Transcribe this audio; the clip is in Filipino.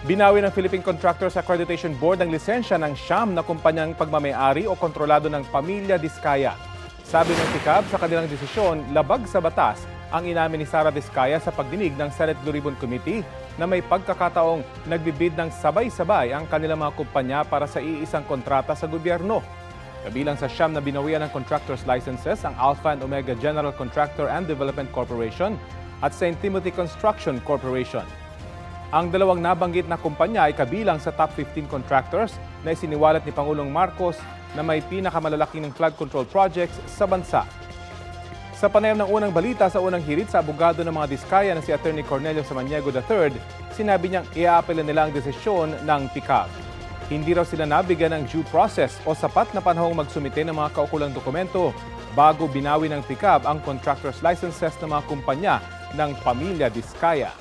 Binawi ng Philippine Contractors Accreditation Board ang lisensya ng siyam na kumpanyang pagmamayari o kontrolado ng Pamilya Diskaya. Sabi ng PICAB sa kanilang desisyon, labag sa batas ang inamin ni Sara Diskaya sa pagdinig ng Senate Blue Ribbon Committee na may pagkakataong nagbibid ng sabay-sabay ang kanilang mga kumpanya para sa iisang kontrata sa gobyerno. Kabilang sa siyam na binawian ng contractors licenses ang Alpha and Omega General Contractor and Development Corporation at St. Timothy Construction Corporation. Ang dalawang nabanggit na kumpanya ay kabilang sa top 15 contractors na isiniwalat ni Pangulong Marcos na may pinakamalalaking flood control projects sa bansa. Sa panayam ng unang balita sa unang hirit sa abogado ng mga Diskaya na si Attorney Cornelio Samaniego III, sinabi niyang i-aapela nila ang desisyon ng PICAB. Hindi raw sila nabigyan ng due process o sapat na panahong magsumite ng mga kaukulang dokumento bago binawi ng PICAB ang contractor's licenses ng mga kumpanya ng Pamilya Diskaya.